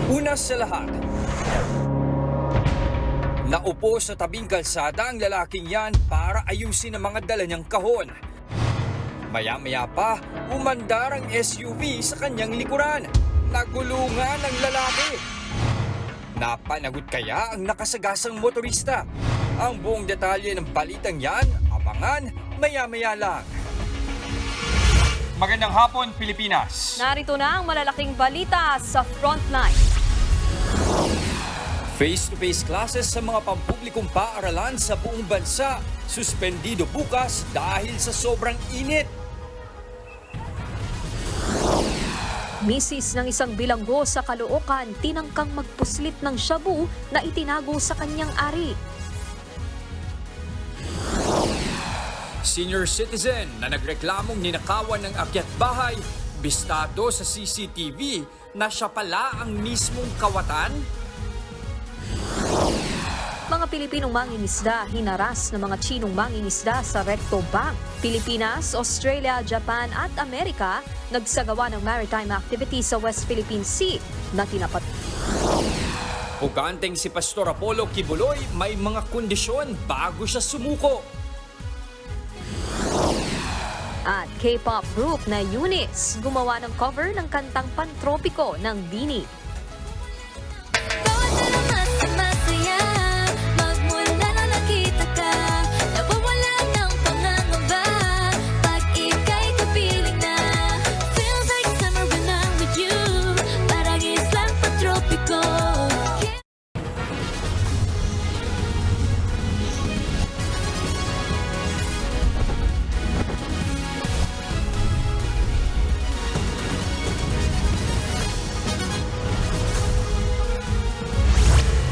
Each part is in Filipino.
Una sa lahat, naupo sa tabing kalsada ang lalaking yan para ayusin ang mga dala niyang kahon. Maya-maya pa, umandar ang SUV sa kanyang likuran. Nagulungan ang lalaki. Napanagot kaya ang nakasagasang motorista? Ang buong detalye ng balitang yan, abangan maya-maya lang. Magandang hapon, Pilipinas. Narito na ang malalaking balita sa Frontline. Face-to-face classes sa mga pampublikong paaralan sa buong bansa, suspendido bukas dahil sa sobrang init. Misis ng isang bilanggo sa Caloocan tinangkang magpuslit ng shabu na itinago sa kanyang ari. Senior citizen na nagreklamong ninakawan ng akyat bahay, bistado sa CCTV na siya pala ang mismong kawatan? Mga Pilipinong mangingisda hinaras ng mga Chinong mangingisda sa Recto Bank. Pilipinas, Australia, Japan at Amerika nagsagawa ng maritime activity sa West Philippine Sea na tinapat. Puganteng si Pastor Apollo Kibuloy may mga kondisyon bago siya sumuko. At K-pop group na Eunice gumawa ng cover ng kantang Pantropiko ng Dini.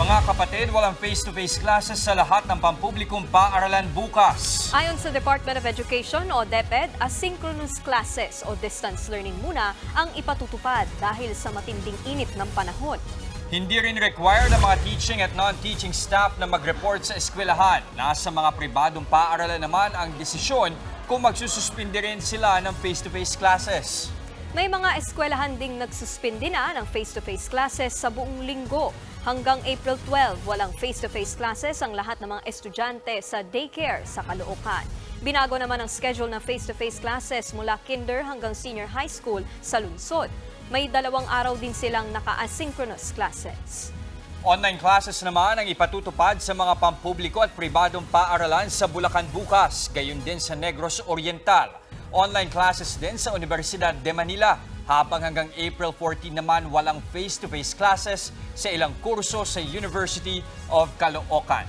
Mga kapatid, walang face-to-face classes sa lahat ng pampublikong paaralan bukas. Ayon sa Department of Education o DepEd, asynchronous classes o distance learning muna ang ipatutupad dahil sa matinding init ng panahon. Hindi rin required ang mga teaching at non-teaching staff na mag-report sa eskwelahan. Nasa mga pribadong paaralan naman ang desisyon kung magsususpindi rin sila ng face-to-face classes. May mga eskwelahan ding nagsuspindi na ng face-to-face classes sa buong linggo. Hanggang April 12, walang face-to-face classes ang lahat ng mga estudyante sa daycare sa Caloocan. Binago naman ang schedule ng face-to-face classes mula kinder hanggang senior high school sa lungsod. May 2 araw din silang naka-asynchronous classes. Online classes naman ang ipatutupad sa mga pampubliko at pribadong paaralan sa Bulacan bukas, gayon din sa Negros Oriental. Online classes din sa Universidad de Manila, habang hanggang April 14 naman walang face-to-face classes sa ilang kurso sa University of Caloocan.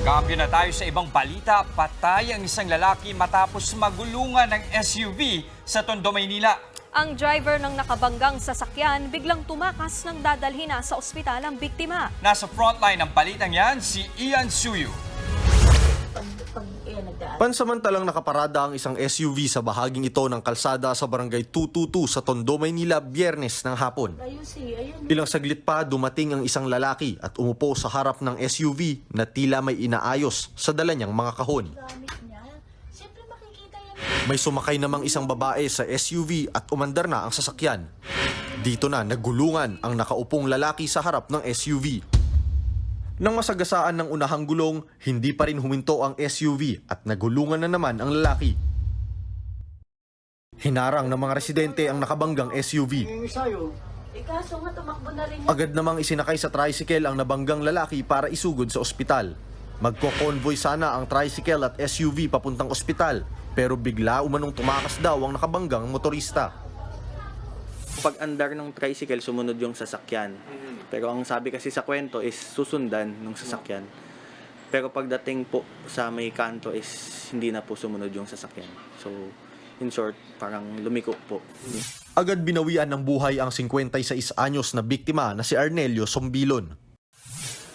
Kambyo na tayo sa ibang balita, patay ang isang lalaki matapos magulungan ng SUV sa Tondo, Maynila. Ang driver ng nakabanggang sasakyan biglang tumakas nang dadalhin na sa ospital ang biktima. Nasa frontline ng balitang yan, si Ian Suyu. Pansamantalang nakaparada ang isang SUV sa bahaging ito ng kalsada sa barangay 222 sa Tondo, Maynila, Biyernes ng hapon. Ilang saglit pa dumating ang isang lalaki at umupo sa harap ng SUV na tila may inaayos sa dala niyang mga kahon. May sumakay namang isang babae sa SUV at umandar na ang sasakyan. Dito na nagulungan ang nakaupong lalaki sa harap ng SUV. Nang masagasaan ng unahang gulong, hindi pa rin huminto ang SUV at nagulungan na naman ang lalaki. Hinarang ng mga residente ang nakabanggang SUV. Agad namang isinakay sa tricycle ang nabanggang lalaki para isugod sa ospital. Magko-convoy sana ang tricycle at SUV papuntang ospital, pero bigla umanong tumakas daw ang nakabanggang motorista. Pag-andar ng tricycle, sumunod yung sasakyan. Pero ang sabi kasi sa kwento is susundan ng sasakyan. Pero pagdating po sa may kanto is hindi na po sumunod yung sasakyan. So, in short, parang lumiko po. Agad binawian ng buhay ang 56 anyos na biktima na si Arnelio Sombilon.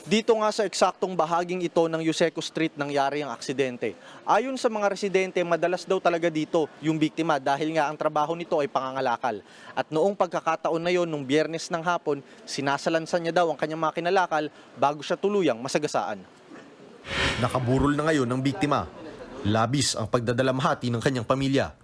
Dito nga sa eksaktong bahaging ito ng Yuseco Street nangyari ang aksidente. Ayon sa mga residente, madalas daw talaga dito yung biktima dahil nga ang trabaho nito ay pangangalakal. At noong pagkakataon na yon, nung Biyernes ng hapon, sinasalansan niya daw ang kanyang mga kinalakal bago siya tuluyang masagasaan. Nakaburol na ngayon ang biktima. Labis ang pagdadalamhati ng kanyang pamilya.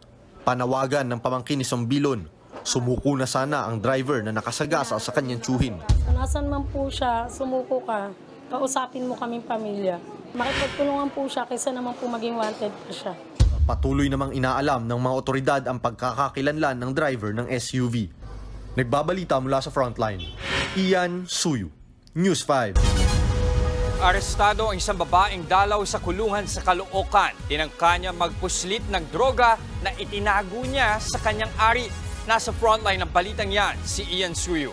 Panawagan ng pamangkin ni Sombilon. Sumuko na sana ang driver na nakasagasa sa kanyang tsuhin. Nasaan man po siya, sumuko ka, kausapin mo kaming pamilya. Makipagtulungan po siya kaysa naman po maging wanted pa siya. Patuloy namang inaalam ng mga otoridad ang pagkakakilanlan ng driver ng SUV. Nagbabalita mula sa frontline, Ian Suyu, News 5. Arestado ang isang babaeng dalaw sa kulungan sa Caloocan. Tinangka niya magpuslit ng droga na itinago niya sa kanyang ari. Nasa frontline ng balitang yan, si Ian Suyu.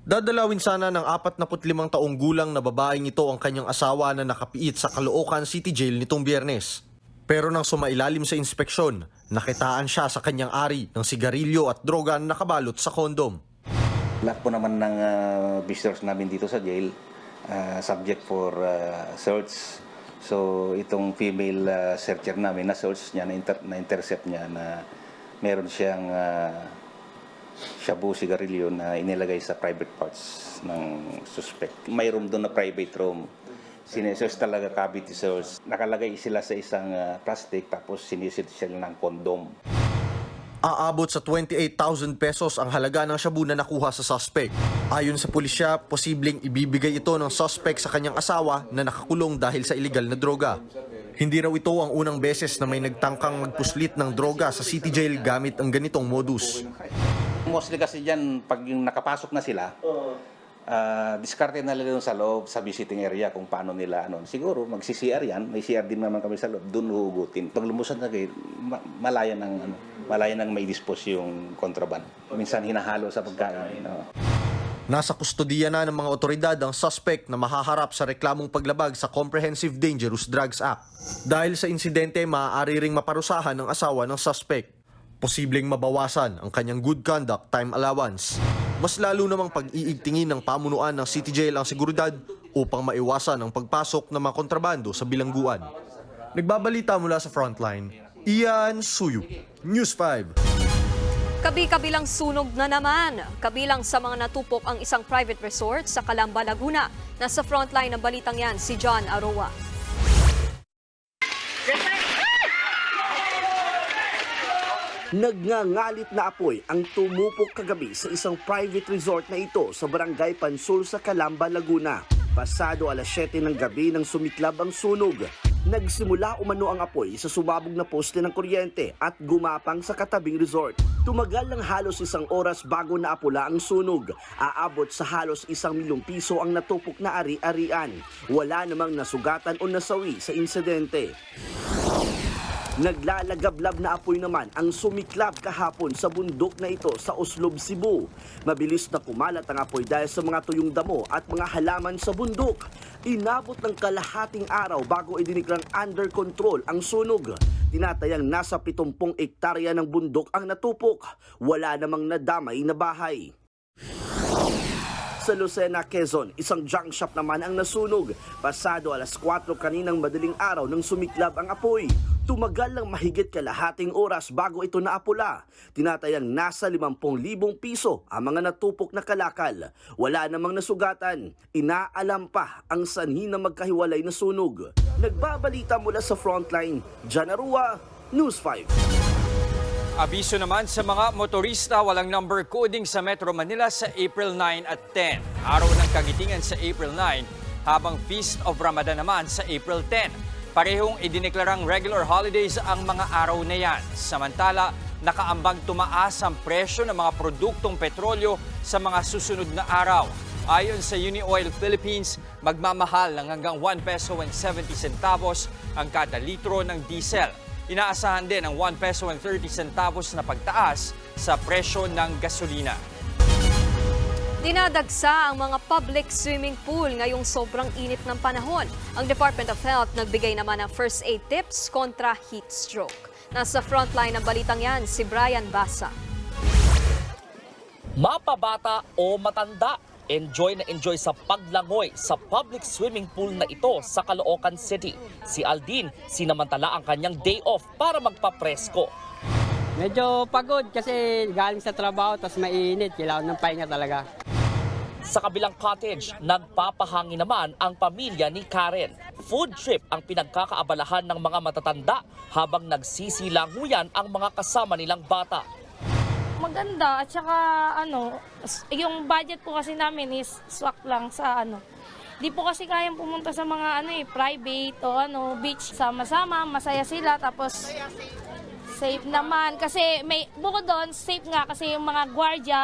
Dadalawin sana ng 45 taong gulang na babaeng ito ang kanyang asawa na nakapiit sa Caloocan City Jail nitong Biyernes. Pero nang sumailalim sa inspeksyon, nakitaan siya sa kanyang ari ng sigarilyo at droga na nakabalot sa kondom. Lahat po naman ng visitors namin dito sa jail, subject for search. So itong female searcher namin, na-search niya, na-intercept niya na meron siyang shabu sigarilyo na inilagay sa private parts ng suspect. May room doon na private room. Sinesearch talaga, cavity search. Nakalagay sila sa isang plastic tapos sinisit sila ng kondom. Aabot sa 28,000 pesos ang halaga ng shabu na nakuha sa suspect. Ayon sa pulisya, posibleng ibibigay ito ng suspect sa kanyang asawa na nakakulong dahil sa illegal na droga. Hindi raw ito ang unang beses na may nagtangkang magpuslit ng droga sa city jail gamit ang ganitong modus. Mostly kasi dyan, pag yung nakapasok na sila, diskarte na nila sa loob, sa visiting area kung paano nila, siguro magsi-CR yan, may CR din naman kami sa loob, doon huhugutin. Pag lumusad na kayo, malaya nang may dispose yung kontraband. Minsan hinahalo sa pagkain. Nasa kustodiya na ng mga otoridad ang suspect na mahaharap sa reklamong paglabag sa Comprehensive Dangerous Drugs Act. Dahil sa insidente, maaari ring maparusahan ng asawa ng suspect. Posibleng mabawasan ang kanyang good conduct time allowance. Mas lalo namang pag-iigtingin ng pamunuan ng City Jail ang seguridad upang maiwasan ang pagpasok ng mga kontrabando sa bilangguan. Nagbabalita mula sa frontline, Ian Suyu, News 5. Kabi-kabilang sunog na naman. Kabilang sa mga natupok ang isang private resort sa Calamba, Laguna. Nasa frontline ng balitang yan si John Aroa. Nagngangalit na apoy ang tumupok kagabi sa isang private resort na ito sa Barangay Pansul sa Calamba, Laguna. Pasado alas 7 ng gabi nang sumiklab ang sunog. Nagsimula umano ang apoy sa sumabog na poste ng kuryente at gumapang sa katabing resort. Tumagal ng halos 1 oras bago naapula ang sunog. Aabot sa halos 1 milyong piso ang natupok na ari-arian. Wala namang nasugatan o nasawi sa insidente. Naglalagablab na apoy naman ang sumiklab kahapon sa bundok na ito sa Oslob, Cebu. Mabilis na kumalat ang apoy dahil sa mga tuyong damo at mga halaman sa bundok. Inabot ng kalahating araw bago idiniklarang under control ang sunog. Tinatayang nasa 70 ektarya ng bundok ang natupok. Wala namang nadamay na bahay. Sa Lucena, Quezon, isang junk shop naman ang nasunog. Pasado alas 4 kaninang madaling araw nang sumiklab ang apoy. Tumagal ng mahigit kalahating oras bago ito naapula. Tinatayang nasa 50,000 piso ang mga natupok na kalakal. Wala namang nasugatan. Inaalam pa ang sanhi na magkahiwalay na sunog. Nagbabalita mula sa frontline, John Arua, News 5. Abiso naman sa mga motorista walang number coding sa Metro Manila sa April 9 at 10. Araw ng kagitingan sa April 9, habang Feast of Ramadan naman sa April 10. Parehong idineklarang regular holidays ang mga araw na yan. Samantala, nakaambag tumaas ang presyo ng mga produktong petrolyo sa mga susunod na araw. Ayon sa UniOil Philippines, magmamahal ng hanggang 1 peso and 70 centavos ang kada litro ng diesel. Inaasahan din ang 1 peso and 30 centavos na pagtaas sa presyo ng gasolina. Dinadagsa ang mga public swimming pool ngayong sobrang init ng panahon. Ang Department of Health nagbigay naman ng first aid tips kontra heat stroke. Nasa frontline ng balitang yan si Brian Basa. Mapabata o matanda, enjoy na enjoy sa paglangoy sa public swimming pool na ito sa Caloocan City. Si Aldin, sinamantala ang kanyang day off para magpapresko. Medyo pagod kasi galing sa trabaho tapos mainit, kailangan ng pahinga talaga. Sa kabilang cottage, nagpapahangin naman ang pamilya ni Karen. Food trip ang pinagkakaabalahan ng mga matatanda habang nagsisilanguyan ang mga kasama nilang bata. maganda at saka yung budget po kasi namin is swak lang sa Di po kasi kayang pumunta sa mga private o beach. Sama-sama, masaya sila tapos safe naman kasi bukod doon safe nga kasi yung mga gwardiya.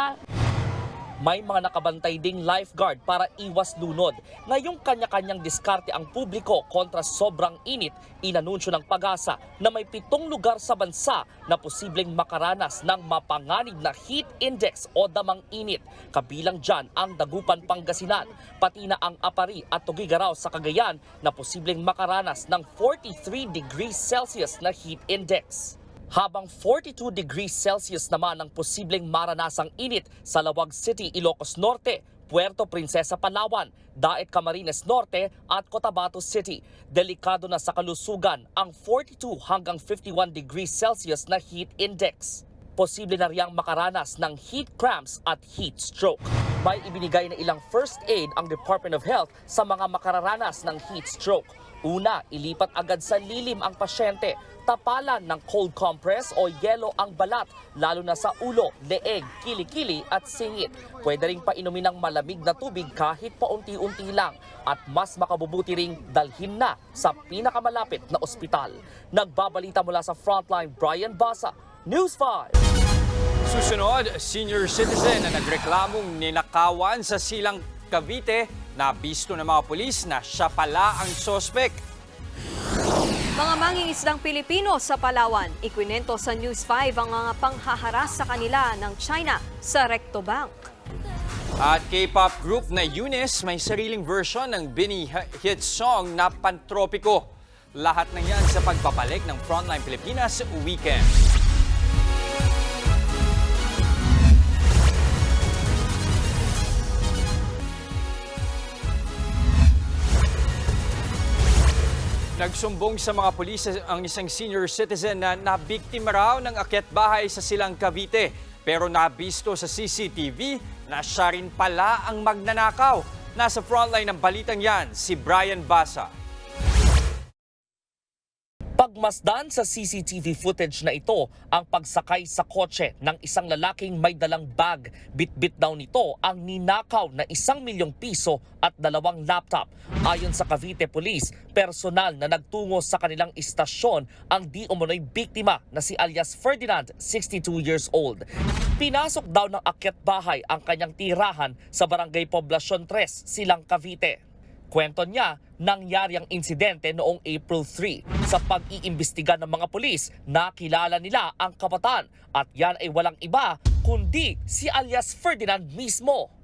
May mga nakabantay ding lifeguard para iwas lunod. Ngayong kanya-kanyang diskarte ang publiko kontra sobrang init, inanunsyo ng Pag-asa na may 7 lugar sa bansa na posibleng makaranas ng mapanganib na heat index o damang init. Kabilang dyan ang Dagupan, Pangasinan, pati na ang Apari at Tugigaraw sa Cagayan na posibleng makaranas ng 43 degrees Celsius na heat index. Habang 42 degrees Celsius naman ang posibleng maranasang init sa Lawag City, Ilocos Norte, Puerto Princesa, Palawan, Daet, Camarines Norte at Cotabato City. Delikado na sa kalusugan ang 42 hanggang 51 degrees Celsius na heat index. Posible na riyang makaranas ng heat cramps at heat stroke. May ibinigay na ilang first aid ang Department of Health sa mga makararanas ng heat stroke. Una, ilipat agad sa lilim ang pasyente. Tapalan ng cold compress o yelo ang balat, lalo na sa ulo, leeg, kilikili at singit. Pwede ring painumin ng malamig na tubig kahit paunti-unti lang. At mas makabubuti ring dalhin na sa pinakamalapit na ospital. Nagbabalita mula sa Frontline, Brian Basa, News 5. Susunod, senior citizen na nagreklamong ninakawan sa Silang Cavite, nabisto ng mga pulis na siya pala ang sospek. Mga mangingisdang Pilipino sa Palawan, ikwinento sa News 5 ang mga panghaharas sa kanila ng China sa Recto Bank. At K-pop group na Eunice may sariling version ng Bini hit song na Pantropiko. Lahat ng yan sa pagbabalik ng Frontline Pilipinas Weekend. Nagsumbong sa mga pulis ang isang senior citizen na nabiktima raw ng akyat bahay sa Silang Cavite. Pero nabisto sa CCTV na siya rin pala ang magnanakaw. Nasa frontline ng balitang yan, si Brian Basa. Pagmasdan sa CCTV footage na ito ang pagsakay sa kotse ng isang lalaking may dalang bag. Bit-bit daw nito ang ninakaw na 1 milyong piso at 2 laptop. Ayon sa Cavite Police, personal na nagtungo sa kanilang istasyon ang di umano'y biktima na si alias Ferdinand, 62 years old. Pinasok daw ng akyat bahay ang kanyang tirahan sa Barangay Poblacion 3, Silang Cavite. Kwento niya, nangyari ang insidente noong April 3. Sa pag-iimbestiga ng mga pulis, nakilala nila ang kabataan at yan ay walang iba kundi si alias Ferdinand mismo.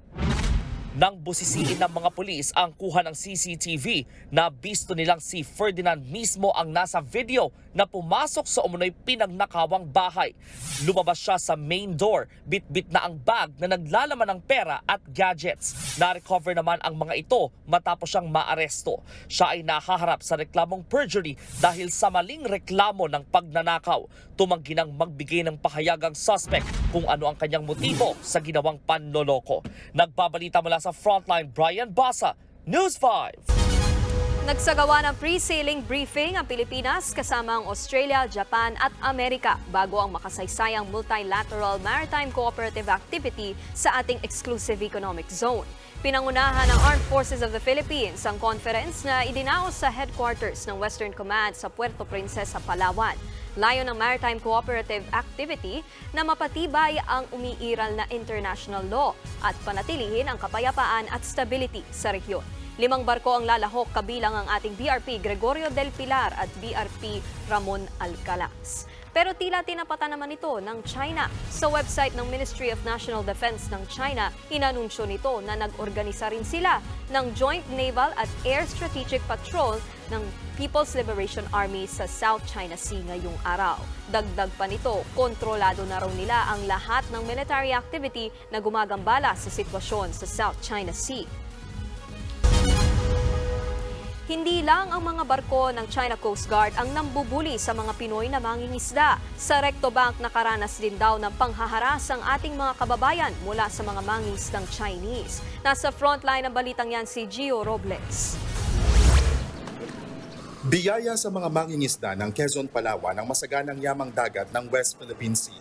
Nang busisiin ng mga pulis ang kuha ng CCTV, nabisto nilang si Ferdinand mismo ang nasa video na pumasok sa umunoy pinagnakawang bahay. Lumabas siya sa main door, bit-bit na ang bag na naglalaman ng pera at gadgets. Na-recover naman ang mga ito matapos siyang maaresto. Siya ay nahaharap sa reklamong perjury dahil sa maling reklamo ng pagnanakaw. Tumanggi nang magbigay ng pahayagang suspect kung ano ang kanyang motibo sa ginawang panloloko. Nagbabalita mula sa Frontline, Brian Basa, News 5. Nagsagawa ng pre-sailing briefing ang Pilipinas kasama ang Australia, Japan at Amerika bago ang makasaysayang multilateral maritime cooperative activity sa ating exclusive economic zone. Pinangunahan ng Armed Forces of the Philippines ang conference na idinaos sa headquarters ng Western Command sa Puerto Princesa, Palawan. Layo ng maritime cooperative activity na mapatibay ang umiiral na international law at panatilihin ang kapayapaan at stability sa rehiyon. 5 barko ang lalahok kabilang ang ating BRP Gregorio del Pilar at BRP Ramon Alcalas. Pero tila tinapatan naman ito ng China. Sa website ng Ministry of National Defense ng China, inanunsyo nito na nag-organisa rin sila ng Joint Naval at Air Strategic Patrol ng People's Liberation Army sa South China Sea ngayong araw. Dagdag pa nito, kontrolado na raw nila ang lahat ng military activity na gumagambala sa sitwasyon sa South China Sea. Hindi lang ang mga barko ng China Coast Guard ang nambubuli sa mga Pinoy na mangingisda. Sa Recto Bank nakaranas din daw ng panghaharas ang ating mga kababayan mula sa mga mangingisdang Chinese. Nasa frontline ng balitang yan si Gio Robles. Biyaya sa mga mangingisda ng Quezon, Palawan ang masaganang yamang dagat ng West Philippine Sea.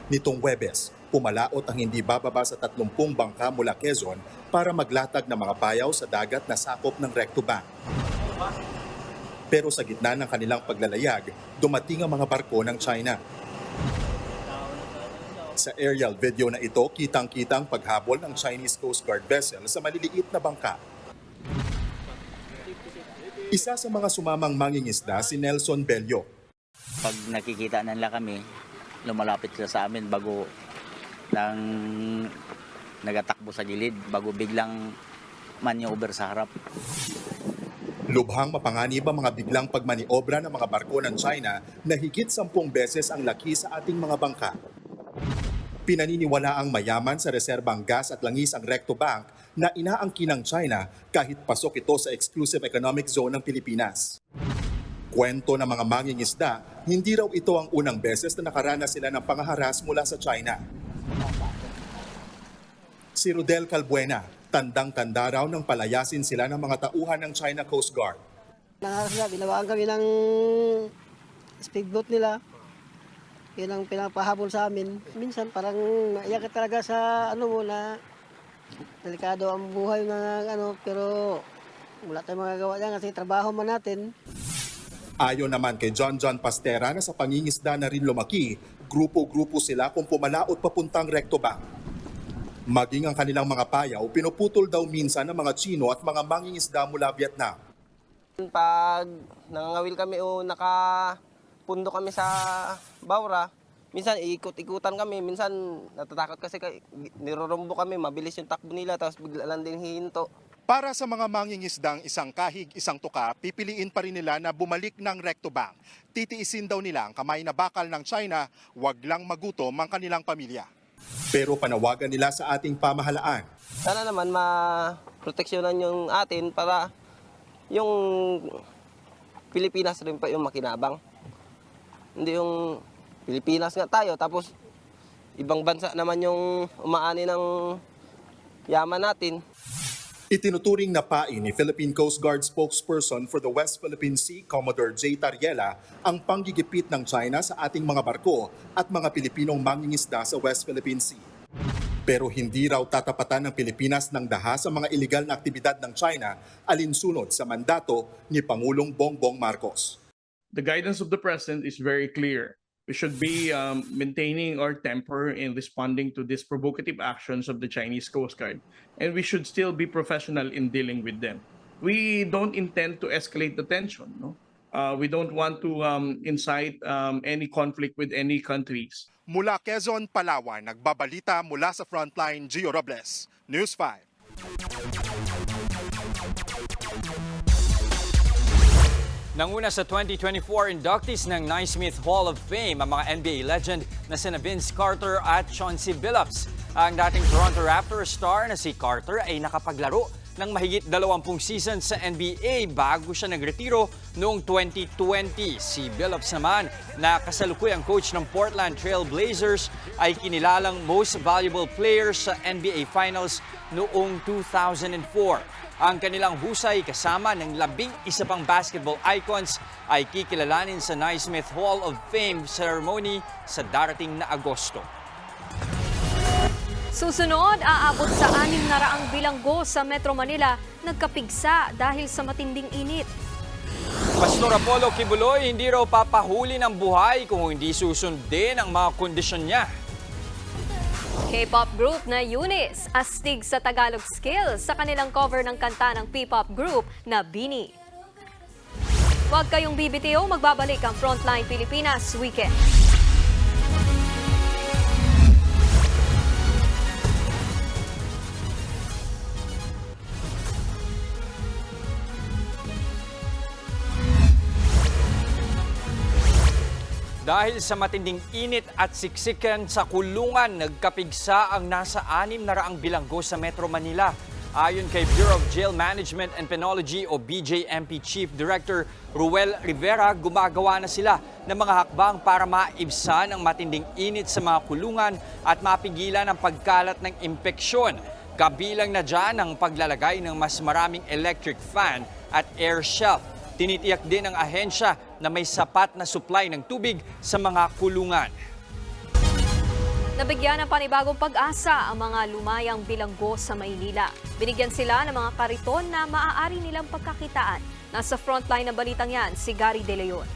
Nitong Huwebes, pumalaot ang hindi bababa sa 30 bangka mula Quezon para maglatag ng mga payaw sa dagat na sakop ng Recto Bank. Pero sa gitna ng kanilang paglalayag, dumating ang mga barko ng China. Sa aerial video na ito, kitang-kitang paghabol ng Chinese Coast Guard vessel sa maliliit na bangka. Isa sa mga sumamang mangingisda si Nelson Bello. Pag nakikita nila kami, lumalapit sila sa amin bago lang nagatakbo sa gilid, bago biglang manyover sa harap. Lubhang mapanganib ang mga biglang pagmaniobra ng mga barko ng China na higit 10 beses ang laki sa ating mga bangka. Pinaniniwala ang mayaman sa reserbang gas at langis ang Recto Bank na inaangkin ng China kahit pasok ito sa exclusive economic zone ng Pilipinas. Kwento ng mga mangingisda, hindi raw ito ang unang beses na nakaranas sila ng pangaharas mula sa China. Si Rodel Calbuena, tandang-tanda raw ng palayasin sila ng mga tauhan ng China Coast Guard. Nangaras na, binawaan kami ng speedboat nila. Yun ang pinapahabol sa amin. Minsan parang naiyak talaga sa na delikado ang buhay pero wala tayong magagawa dyan kasi trabaho man natin. Ayon naman kay John Pastera na sa pangingisda na rin lumaki, grupo-grupo sila kung pumalaot papuntang Recto Bank. Maging ang kanilang mga payaw, pinuputol daw minsan ng mga Chino at mga mangingisda mula Vietnam. Pag nangangawil kami o nakapundo kami sa Baura, minsan ikot-ikutan kami, minsan natatakot kasi nirorombo kami, mabilis yung takbo nila tapos bigla lang din hihinto. Para sa mga mangingisdang isang kahig, isang tuka, pipiliin pa rin nila na bumalik ng Recto Bank. Titiisin daw nila ang kamay na bakal ng China, wag lang magutom ang kanilang pamilya. Pero panawagan nila sa ating pamahalaan. Sana naman maproteksyonan yung atin para yung Pilipinas rin pa yung makinabang. Hindi yung Pilipinas nga tayo, tapos ibang bansa naman yung umaani ng yaman natin. Itinuturing na pain ni Philippine Coast Guard spokesperson for the West Philippine Sea, Commodore J. Tariela, ang panggigipit ng China sa ating mga barko at mga Pilipinong mangingisda sa West Philippine Sea. Pero hindi raw tatapatan ng Pilipinas ng daha sa mga iligal na aktibidad ng China alinsunod sa mandato ni Pangulong Bongbong Marcos. The guidance of the President is very clear. We should be maintaining our temper in responding to these provocative actions of the Chinese Coast Guard, and we should still be professional in dealing with them. We don't intend to escalate the tension. No? We don't want to incite any conflict with any countries. Mula Quezon, Palawan, nagbabalita mula sa Frontline, Gio Robles, News 5. Nanguna sa 2024 inductees ng Naismith Hall of Fame ang mga NBA legend na sina Vince Carter at Chauncey Billups. Ang dating Toronto Raptors star na si Carter ay nakapaglaro ng mahigit 20 seasons sa NBA bago siya nagretiro noong 2020. Si Billups naman, na kasalukuyang coach ng Portland Trail Blazers, ay kinilalang most valuable player sa NBA Finals noong 2004. Ang kanilang husay kasama ng 11 pang basketball icons ay kikilalanin sa Naismith Hall of Fame ceremony sa darating na Agosto. Susunod, aabot sa 600 bilanggo sa Metro Manila nagkapigsa dahil sa matinding init. Pastor Apollo Kibuloy, hindi raw papahuli ng buhay kung hindi susundin ang mga kondisyon niya. K-pop group na Eunice, astig sa Tagalog skills sa kanilang cover ng kanta ng P-pop group na Bini. Huwag kayong bibitiw, magbabalik ang Frontline Pilipinas Weekend. Dahil sa matinding init at siksikan sa kulungan, nagkapigsa ang nasa 600 bilanggo sa Metro Manila. Ayon kay Bureau of Jail Management and Penology o BJMP Chief Director Ruel Rivera, gumagawa na sila ng mga hakbang para maibsan ang matinding init sa mga kulungan at mapigilan ang pagkalat ng impeksyon. Kabilang na dyan ang paglalagay ng mas maraming electric fan at air shelf. Tinitiyak din ng ahensya na may sapat na supply ng tubig sa mga kulungan. Nabigyan ng panibagong pag-asa ang mga lumayang bilanggo sa Maynila. Binigyan sila ng mga kariton na maaari nilang pagkakitaan. Nasa frontline ng balitang yan, si Gary De Leon.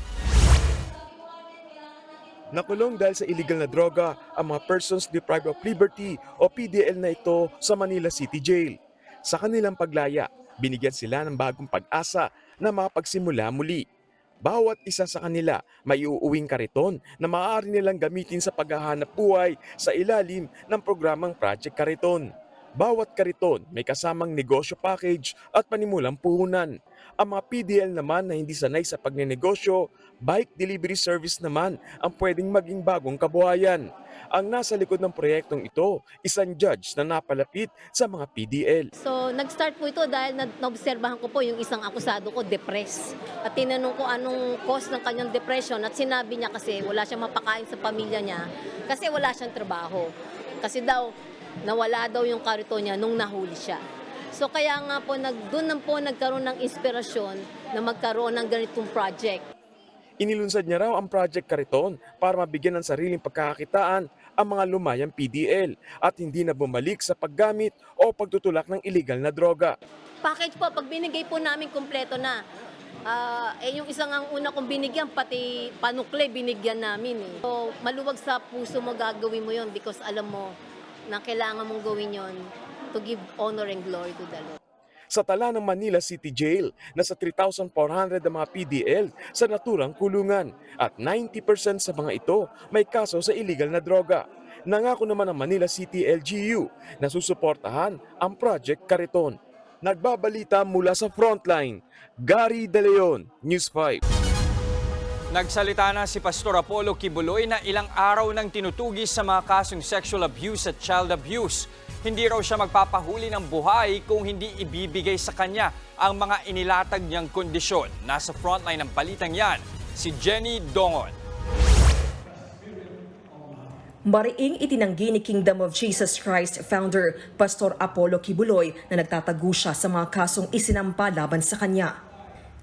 Nakulong dahil sa illegal na droga ang mga persons deprived of liberty o PDL na ito sa Manila City Jail. Sa kanilang paglaya, binigyan sila ng bagong pag-asa na makapagsimula muli. Bawat isa sa kanila may uuwing kariton na maaari nilang gamitin sa paghahanap buhay sa ilalim ng programang Project Kariton. Bawat kariton may kasamang negosyo package at panimulang puhunan. Ang mga PDL naman na hindi sanay sa pagnenegosyo, bike delivery service naman ang pwedeng maging bagong kabuhayan. Ang nasa likod ng proyektong ito, isang judge na napalapit sa mga PDL. So, nag-start po ito dahil naobserbahan ko po yung isang akusado ko, depressed. At tinanong ko anong cause ng kanyang depression at sinabi niya kasi wala siyang mapakain sa pamilya niya kasi wala siyang trabaho. Kasi daw, nawala daw yung karito niya nung nahuli siya. So kaya nga po, doon po nagkaroon ng inspirasyon na magkaroon ng ganitong project. Inilunsad niya raw ang Project Kariton para mabigyan ng sariling pagkakakitaan ang mga lumayang PDL at hindi na bumalik sa paggamit o pagtutulak ng illegal na droga. Package po, pag binigay po namin kompleto na, yung isang ang una kong binigyan, pati panukle binigyan namin. So maluwag sa puso mo gagawin mo yon because alam mo na kailangan mong gawin yon to give honor and glory to the Lord. Sa tala ng Manila City Jail, nasa 3,400 ang mga PDL sa naturang kulungan at 90% sa mga ito may kaso sa illegal na droga. Nangako naman ang Manila City LGU na susuportahan ang Project Kariton. Nagbabalita mula sa Frontline, Gary De Leon, News 5. Nagsalita na si Pastor Apollo Kibuloy na ilang araw nang tinutugis sa mga kasong sexual abuse at child abuse. Hindi raw siya magpapahuli ng buhay kung hindi ibibigay sa kanya ang mga inilatag niyang kondisyon. Nasa frontline ng balitang yan, si Jenny Dongon. Mariing itinanggi ni Kingdom of Jesus Christ founder Pastor Apollo Kibuloy na nagtatago siya sa mga kasong isinampa laban sa kanya.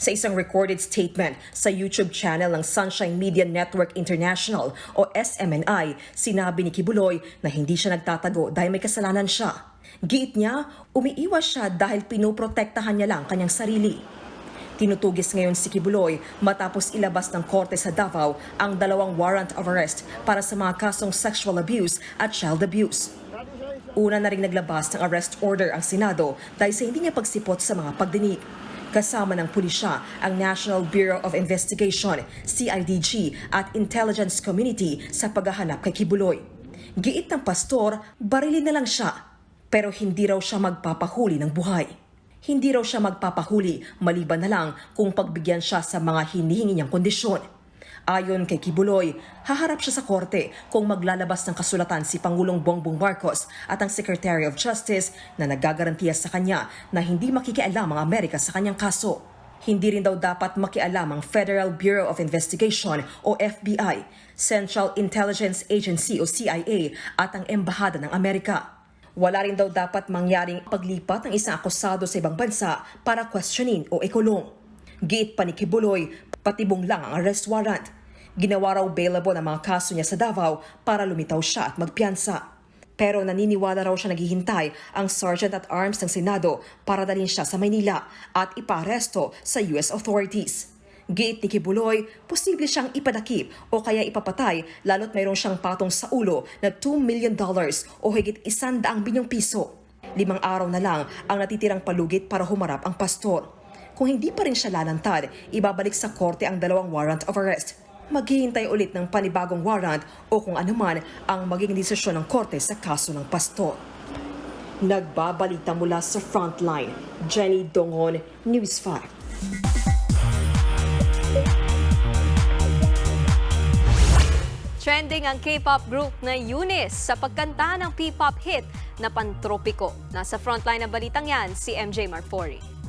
Sa isang recorded statement sa YouTube channel ng Sunshine Media Network International o SMNI, sinabi ni Kibuloy na hindi siya nagtatago dahil may kasalanan siya. Giit niya, umiiwas siya dahil pinoprotektahan niya lang kanyang sarili. Tinutugis ngayon si Kibuloy matapos ilabas ng korte sa Davao ang 2 warrant of arrest para sa mga kasong sexual abuse at child abuse. Una na ring naglabas ng arrest order ang Senado dahil sa hindi niya pagsipot sa mga pagdinig. Kasama ng pulisya ang National Bureau of Investigation, CIDG at Intelligence Community sa paghahanap kay Kibuloy. Giit ng pastor, barilin na lang siya, pero hindi raw siya magpapahuli ng buhay. Hindi raw siya magpapahuli maliban na lang kung pagbigyan siya sa mga hinihingi niyang kondisyon. Ayon kay Kibuloy, haharap siya sa korte kung maglalabas ng kasulatan si Pangulong Bongbong Marcos at ang Secretary of Justice na nagagarantiya sa kanya na hindi makikialam ang Amerika sa kanyang kaso. Hindi rin daw dapat makialam ang Federal Bureau of Investigation o FBI, Central Intelligence Agency o CIA at ang Embahada ng Amerika. Wala rin daw dapat mangyaring paglipat ng isang akusado sa ibang bansa para questionin o ikulong. Giit pa ni Kibuloy, patibong lang ang arrest warrant. Ginawa raw bailable ang mga kaso niya sa Davao para lumitaw siya at magpiyansa. Pero naniniwala raw siya naghihintay ang Sergeant at Arms ng Senado para dalhin siya sa Maynila at ipaaresto sa US authorities. Giit ni Kibuloy, posible siyang ipadakip o kaya ipapatay lalo't mayroon siyang patong sa ulo na $2 million o higit 100 bilyong piso. 5 araw na lang ang natitirang palugit para humarap ang pastor. Kung hindi pa rin siya lalantad, ibabalik sa korte ang 2 warrant of arrest. Maghihintay ulit ng panibagong warrant o kung anuman ang maging desisyon ng korte sa kaso ng pastor. Nagbabalita mula sa Frontline, Jenny Dongon, News 5. Trending ang K-pop group na Eunice sa pagkanta ng P-pop hit na Pantropiko. Nasa frontline ng balitang yan, si MJ Marfori.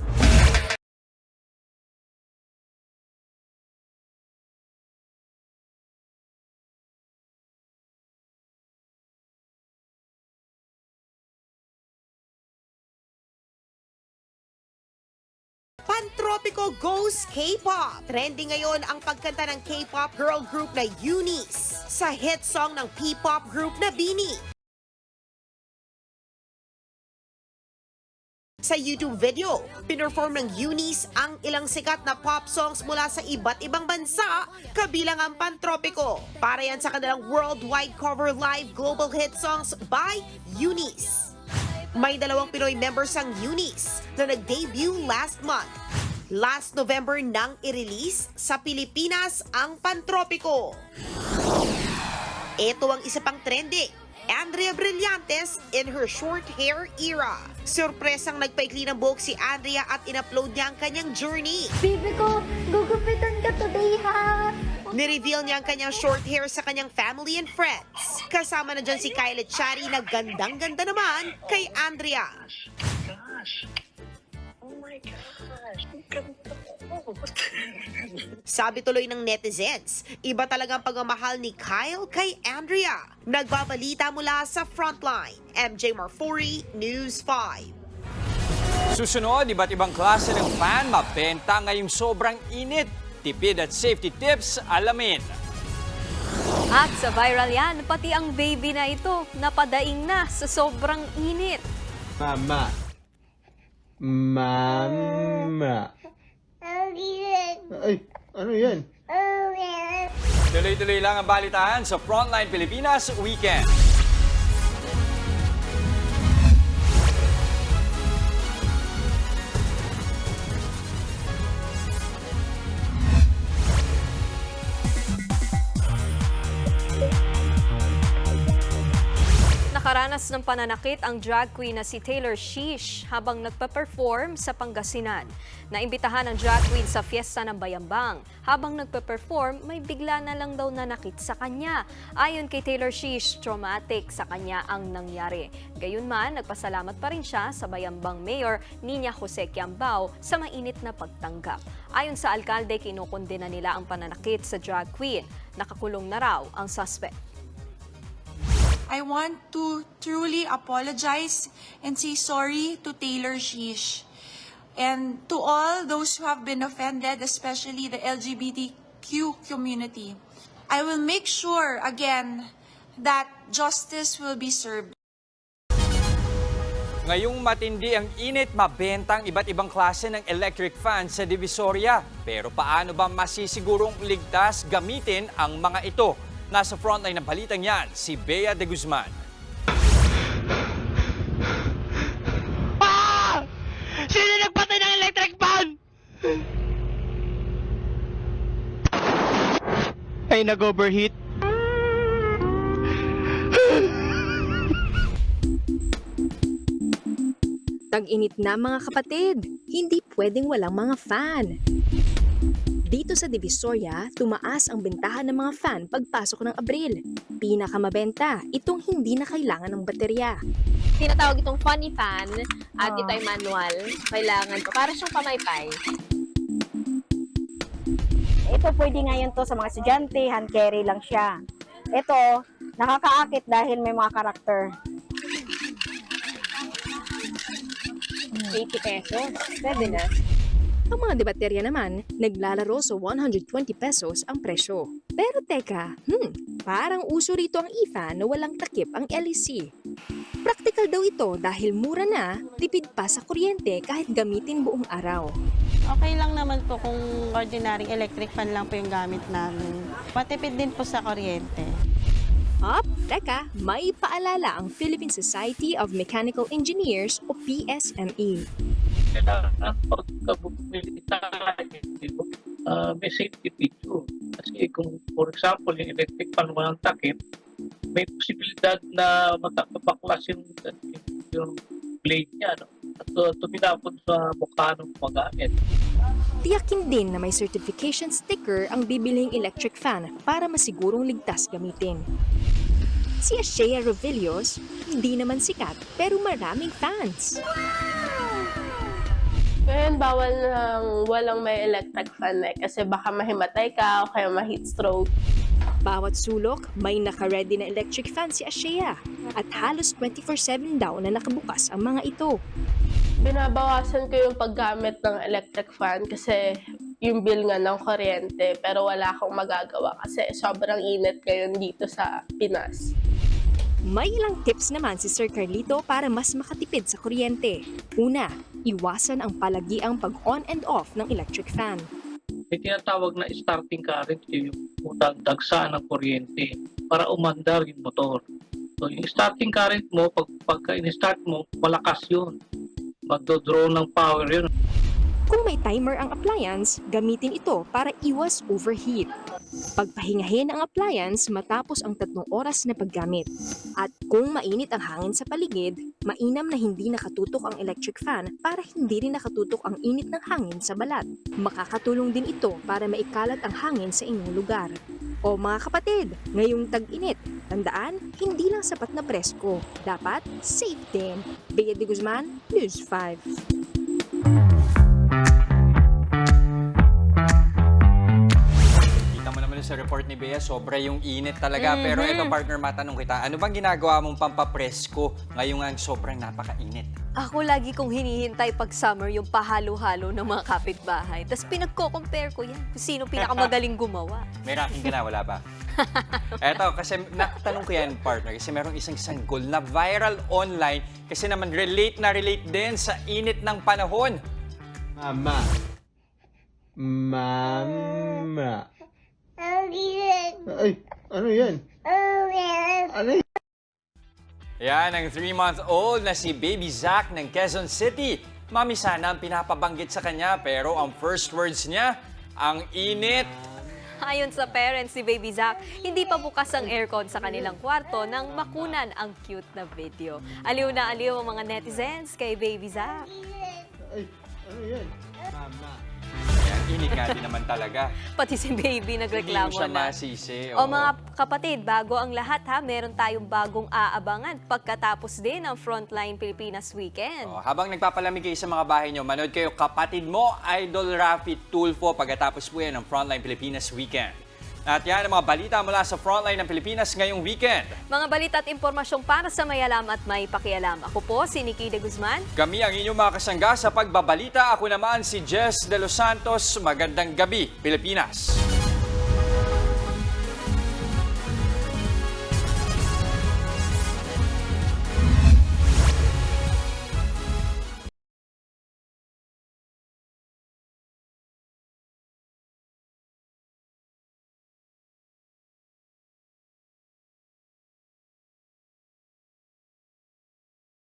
Pantropico goes K-pop. Trending ngayon ang pagkanta ng K-pop girl group na Eunice sa hit song ng P-pop group na BINI. Sa YouTube video, pinerform ng Eunice ang ilang sikat na pop songs mula sa iba't ibang bansa, kabilang ang Pantropico. Para yan sa kanilang worldwide cover live global hit songs by Eunice. May 2 Pinoy members ang Eunice na nag-debut last month. Last November nang i-release sa Pilipinas ang Pantropico. Ito ang isa pang trending. Andrea Brillantes in her short hair era. Surpresang nagpaikli ng buhok si Andrea at in-upload niya ang kanyang journey. Baby ko, gugupitan ka today ha! Nireveal niya ang kanyang short hair sa kanyang family and friends. Kasama na dyan si Kylie Chari na gandang-ganda naman kay Andrea. Oh my gosh, ang ganda ko. Sabi tuloy ng netizens, iba talaga ang pagmamahal ni Kyle kay Andrea. Nagbabalita mula sa Frontline. MJ Marfori, News 5. Susunod, iba't ibang klase ng fan mabenta ngayong sobrang init. Tipid at safety tips, alamin. At sa viral yan, pati ang baby na ito napadaing na sa sobrang init. Mama. Ay, ano yan? Tuloy-tuloy lang ang balitaan sa Frontline Pilipinas Weekend. Nakaranas ng pananakit ang drag queen na si Taylor Shish habang nagpe-perform sa Pangasinan. Naimbitahan ang drag queen sa fiesta ng Bayambang. Habang nagpe-perform, may bigla na lang daw nanakit sa kanya. Ayon kay Taylor Shish, traumatic sa kanya ang nangyari. Gayunman, nagpasalamat pa rin siya sa Bayambang Mayor Nina Jose Quiambao sa mainit na pagtanggap. Ayon sa alkalde, kinukondena nila ang pananakit sa drag queen. Nakakulong na raw ang suspect. I want to truly apologize and say sorry to Taylor Shish and to all those who have been offended, especially the LGBTQ community. I will make sure again that justice will be served. Ngayong matindi ang init, mabenta ang iba't ibang klase ng electric fan sa Divisoria. Pero paano ba masisigurong ligtas gamitin ang mga ito? Nasa frontline ng balitang yan, si Bea de Guzman. Ah! Sino nagpatay ng electric fan? Ay, nag-overheat. Tag-init na mga kapatid, hindi pwedeng walang mga fan. Dito sa Divisoria, tumaas ang bentahan ng mga fan pagpasok ng Abril. Pinakamabenta, itong hindi na kailangan ng baterya. Tinatawag itong funny fan at ito ay manual. Kailangan ko. Para siyang pamaypay. Ito pwede ngayon to sa mga estudyante, hand carry lang siya. Ito, nakakaakit dahil may mga karakter. 80 pesos. Pwede na. Ang mga debaterya naman, naglalaro sa 120 pesos ang presyo. Pero teka, parang uso rito ang e-fan na walang takip ang LEC. Practical daw ito dahil mura na, tipid pa sa kuryente kahit gamitin buong araw. Okay lang naman po kung ordinary electric fan lang po yung gamit namin. Matipid din po sa kuryente. Teka, may paalala ang Philippine Society of Mechanical Engineers o PSME. Kailangan pagkabumili tayo, may safety feature. Kasi kung, for example, yung electric fan walang takip, may posibilidad na matakapaklas yung blade niya, no? At tuminapon sa mukha ng magamit. Tiyakin din na may certification sticker ang bibiling electric fan para masigurong ligtas gamitin. Si Ashea Rovillos, hindi naman sikat pero maraming fans. Ngayon, bawal walang may electric fan kasi baka mahimatay ka o kaya ma-heat stroke. Bawat sulok, may naka-ready na electric fan si Ashea at halos 24/7 daw na nakabukas ang mga ito. Binabawasan ko yung paggamit ng electric fan kasi yung bill nga ng kuryente, pero wala akong magagawa kasi sobrang init ngayon dito sa Pinas. May ilang tips naman si Sir Carlito para mas makatipid sa kuryente. Una, iwasan ang palagiang pag-on and off ng electric fan. May tinatawag na starting current, yung dagsaan ng kuryente para umandar yung motor. So yung starting current mo, pagka in-start mo, malakas yun. Magdodraw ng power yun. Kung may timer ang appliance, gamitin ito para iwas overheat. Pagpahingahin ang appliance matapos ang 3 oras na paggamit. At kung mainit ang hangin sa paligid, mainam na hindi nakatutok ang electric fan para hindi rin nakatutok ang init ng hangin sa balat. Makakatulong din ito para maikalat ang hangin sa inyong lugar. O mga kapatid, ngayong tag-init, tandaan, hindi lang sapat na presko. Dapat safe din. Bea de Guzman, News 5. Kita mo naman sa report ni Bea, sobra yung init talaga. Pero ito partner, matanong kita, ano bang ginagawa mong pampapresko ngayong ang sobrang napakainit? Ako lagi kong hinihintay pag summer yung pahalo-halo ng mga kapitbahay. Tapos pinagko-compare ko yan kung sino pinakamagaling gumawa. May ranking ka na, wala ba? Eto, kasi natanong ko yan, partner, kasi merong isang sanggol na viral online kasi naman relate din sa init ng panahon. Mama. Ay, ano yan? Ano yan? Yan ang 3-month-old na si Baby Zach ng Quezon City. Mami sana ang pinapabanggit sa kanya pero ang first words niya, ang init. Ayon sa parents si Baby Zach, hindi pa bukas ang aircon sa kanilang kwarto nang makunan ang cute na video. Aliw na aliw ang mga netizens kay Baby Zach. Ay, ano yan? Mama. Yan, init nga din naman talaga. Pati si Baby nagreklamo Hindi mo siya na. masisi. O mga kapatid, bago ang lahat ha, meron tayong bagong aabangan pagkatapos din ng Frontline Pilipinas Weekend. Habang nagpapalamig kayo sa mga bahay nyo, manood kayo Kapatid Mo, Idol Rafi Tulfo pagkatapos po yan ng Frontline Pilipinas Weekend. At yan ang mga balita mula sa Frontline ng Pilipinas ngayong weekend. Mga balita at impormasyong para sa may alam at may pakialam. Ako po si Nikki de Guzman. Kami ang inyong mga kasangga sa pagbabalita. Ako naman si Jess De Los Santos. Magandang gabi, Pilipinas.